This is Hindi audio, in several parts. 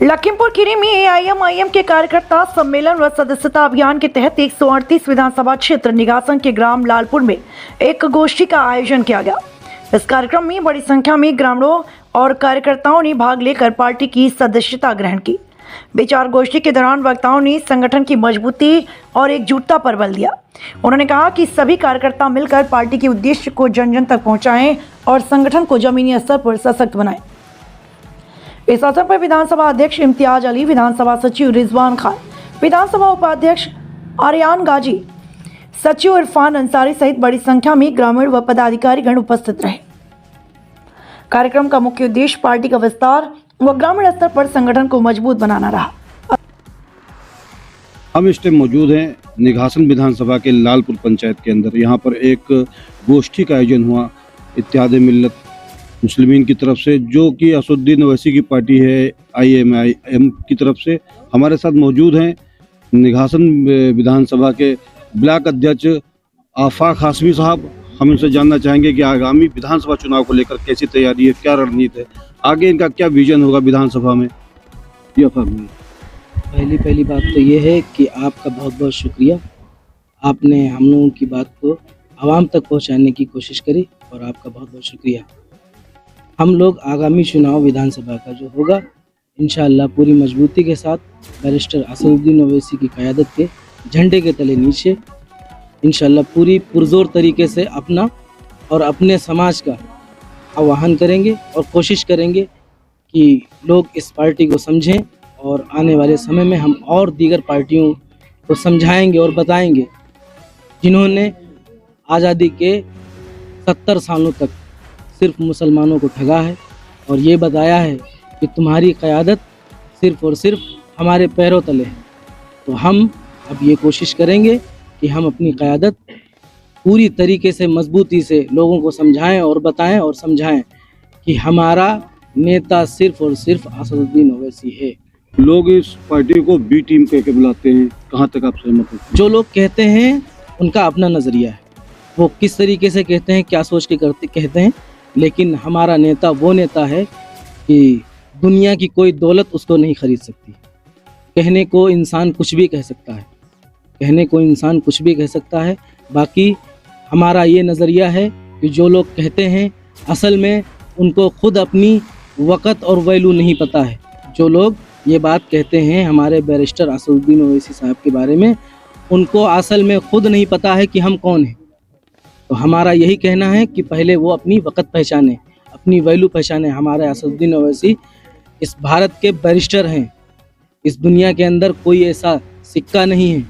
लखीमपुर खीरी में एआईएमआईएम के कार्यकर्ता सम्मेलन व सदस्यता अभियान के तहत 138 विधानसभा क्षेत्र निगासन के ग्राम लालपुर में एक गोष्ठी का आयोजन किया गया। इस कार्यक्रम में बड़ी संख्या में ग्रामीणों और कार्यकर्ताओं ने भाग लेकर पार्टी की सदस्यता ग्रहण की। विचार गोष्ठी के दौरान वक्ताओं ने संगठन की मजबूती और एकजुटता पर बल दिया। उन्होंने कहा कि सभी कार्यकर्ता मिलकर पार्टी के उद्देश्य को जन जन तक पहुंचाएं और संगठन को जमीनी स्तर पर सशक्त बनाएं। इस अवसर पर विधानसभा अध्यक्ष इम्तियाज अली, विधानसभा सचिव रिजवान खान, विधानसभा उपाध्यक्ष आर्यान गाजी, सचिव इरफान अंसारी सहित बड़ी संख्या में ग्रामीण व पदाधिकारीगण उपस्थित रहे। कार्यक्रम का मुख्य उद्देश्य पार्टी का विस्तार व ग्रामीण स्तर पर संगठन को मजबूत बनाना रहा। हम इस टाइम मौजूद हैं निघासन विधानसभा के लालपुर पंचायत के अंदर। यहाँ पर एक गोष्ठी का आयोजन हुआ इत्तेहाद मिल्लत मुस्लिमीन की तरफ से, जो कि असदुद्दीन ओवैसी की पार्टी है आईएमआईएम की तरफ से। हमारे साथ मौजूद हैं निघासन विधानसभा के ब्लॉक अध्यक्ष आफाक हाशमी साहब। हम इनसे जानना चाहेंगे कि आगामी विधानसभा चुनाव को लेकर कैसी तैयारी है, क्या रणनीति है, आगे इनका क्या विजन होगा विधानसभा में। पहली बात तो ये है कि आपका बहुत बहुत शुक्रिया। आपने हम लोगों की बात को आवाम तक पहुंचाने की कोशिश करी और आपका बहुत बहुत शुक्रिया। हम लोग आगामी चुनाव विधानसभा का जो होगा इंशाअल्लाह पूरी मजबूती के साथ बैरिस्टर असदुद्दीन ओवैसी की क़यादत के झंडे के तले नीचे इंशाअल्लाह पूरी पुरजोर तरीके से अपना और अपने समाज का आह्वान करेंगे और कोशिश करेंगे कि लोग इस पार्टी को समझें और आने वाले समय में हम और दीगर पार्टियों को समझाएंगे और बताएंगे जिन्होंने आज़ादी के 70 सालों तक सिर्फ मुसलमानों को ठगा है और ये बताया है कि तुम्हारी क़यादत सिर्फ और सिर्फ हमारे पैरों तले है। तो हम अब ये कोशिश करेंगे कि हम अपनी क़यादत पूरी तरीके से मजबूती से लोगों को समझाएं और बताएं और समझाएं कि हमारा नेता सिर्फ और सिर्फ असदुद्दीन ओवैसी है। लोग इस पार्टी को बी टीम कह के बुलाते हैं, कहाँ तक आप सहमत हैं? जो लोग कहते हैं उनका अपना नज़रिया है, वो किस तरीके से कहते हैं, क्या सोच के कहते हैं, लेकिन हमारा नेता वो नेता है कि दुनिया की कोई दौलत उसको नहीं खरीद सकती। कहने को इंसान कुछ भी कह सकता है, बाकी हमारा ये नज़रिया है कि जो लोग कहते हैं असल में उनको खुद अपनी वक़्त और वैल्यू नहीं पता है। जो लोग ये बात कहते हैं हमारे बैरिस्टर असदुद्दीन ओवैसी साहब के बारे में, उनको असल में खुद नहीं पता है कि हम कौन हैं। तो हमारा यही कहना है कि पहले वो अपनी वक़्त पहचाने, अपनी वैल्यू पहचाने। हमारे असदुद्दीन ओवैसी इस भारत के बैरिस्टर हैं। इस दुनिया के अंदर कोई ऐसा सिक्का नहीं है,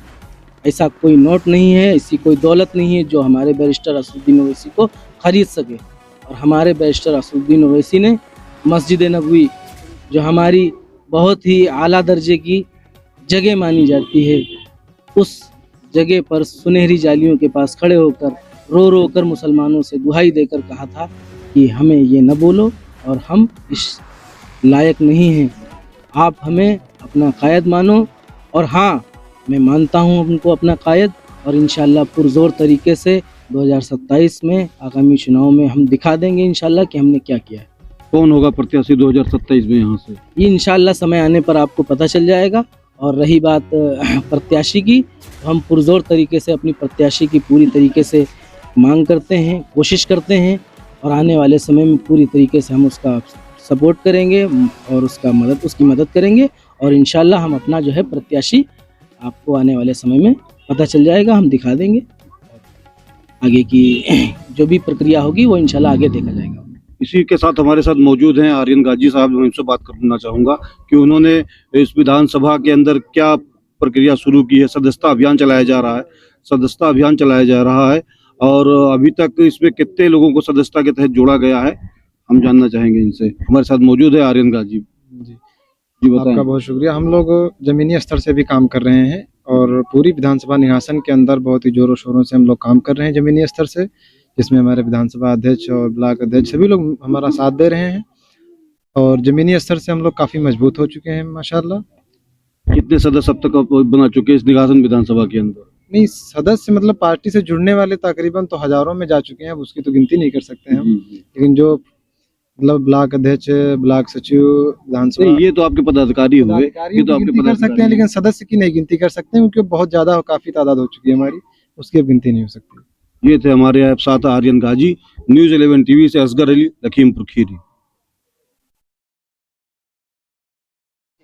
ऐसा कोई नोट नहीं है, ऐसी कोई दौलत नहीं है जो हमारे बैरिस्टर असदुद्दीन ओवैसी को ख़रीद सके। और हमारे बैरिस्टर असदुद्दीन ओवैसी ने मस्जिद नबवी, जो हमारी बहुत ही आला दर्जे की जगह मानी जाती है, उस जगह पर सुनहरी जालियों के पास खड़े होकर रो रो कर मुसलमानों से दुहाई देकर कहा था कि हमें ये न बोलो और हम इस लायक नहीं हैं, आप हमें अपना कायद मानो। और हाँ, मैं मानता हूँ उनको अपना कायद, और इंशाअल्लाह पुरजोर तरीके से 2027 में आगामी चुनाव में हम दिखा देंगे इंशाअल्लाह कि हमने क्या किया है। कौन होगा प्रत्याशी 2027 में यहाँ से? ये इंशाअल्लाह समय आने पर आपको पता चल जाएगा। और रही बात प्रत्याशी की, तो हम पुरजोर तरीके से अपनी प्रत्याशी की पूरी तरीके से मांग करते हैं, कोशिश करते हैं, और आने वाले समय में पूरी तरीके से हम उसका सपोर्ट करेंगे और उसकी मदद करेंगे। और इंशाअल्लाह हम अपना जो है प्रत्याशी आपको आने वाले समय में पता चल जाएगा, हम दिखा देंगे। आगे की जो भी प्रक्रिया होगी वो इंशाअल्लाह आगे देखा जाएगा। इसी के साथ हमारे साथ मौजूद हैं आर्यन गाजी साहब। मैं इनसे बात करना चाहूँगा कि उन्होंने इस विधानसभा के अंदर क्या प्रक्रिया शुरू की है। सदस्यता अभियान चलाया जा रहा है और अभी तक इसमें कितने लोगों को सदस्यता के तहत जोड़ा गया है, हम जानना चाहेंगे इनसे। हमारे साथ मौजूद है आर्यन गाजी जी बताएं। आपका बहुत शुक्रिया। हम लोग ज़मीनी स्तर से भी काम कर रहे हैं और पूरी विधानसभा निघासन के अंदर बहुत ही जोरों शोरों से हम लोग काम कर रहे हैं ज़मीनी स्तर से, जिसमें हमारे विधानसभा अध्यक्ष और ब्लॉक अध्यक्ष सभी लोग हमारा साथ दे रहे हैं और ज़मीनी स्तर से हम लोग काफ़ी मजबूत हो चुके हैं माशाल्लाह। कितने सदस्य अब तक बना चुके हैं इस निघासन विधानसभा के अंदर? नहीं, सदस्य मतलब पार्टी से जुड़ने वाले तकरीबन तो हज़ारों में जा चुके हैं, अब उसकी तो गिनती नहीं कर सकते हम, लेकिन जो मतलब ब्लॉक अध्यक्ष, ब्लॉक सचिव, विधानसभा नहीं, ये तो आपके पदाधिकारी हुए, ये अधिकारियों तो की आपके गिनती कर सकते हैं, पदाधिकारी लेकिन सदस्य की नहीं गिनती कर सकते हैं, क्योंकि बहुत ज्यादा काफी तादाद हो चुकी है हमारी, उसकी अब गिनती नहीं हो सकती। ये थे हमारे ऐप साथ आर्यन गाजी, न्यूज़ 11 टीवी से असगर अली, लखीमपुर खीरी।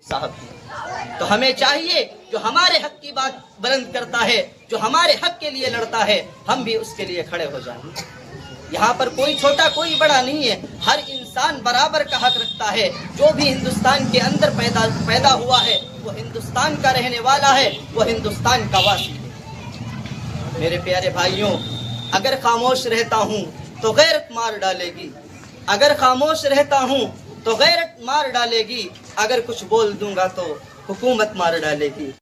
साहब की। तो हमें चाहिए जो हमारे हक की बात बुलंद करता है, जो हमारे हक के लिए लड़ता है, हम भी उसके लिए खड़े हो जाएं। यहाँ पर कोई छोटा कोई बड़ा नहीं है, हर इंसान बराबर का हक रखता है। जो भी हिंदुस्तान के अंदर पैदा हुआ है वो हिंदुस्तान का रहने वाला है, वो हिंदुस्तान का वासी है। मेरे प्यारे भाइयों, अगर खामोश रहता हूँ तो गैरत मार डालेगी, अगर खामोश रहता हूँ तो गैरत मार डालेगी, अगर कुछ बोल दूंगा तो हुकूमत मार डालेगी।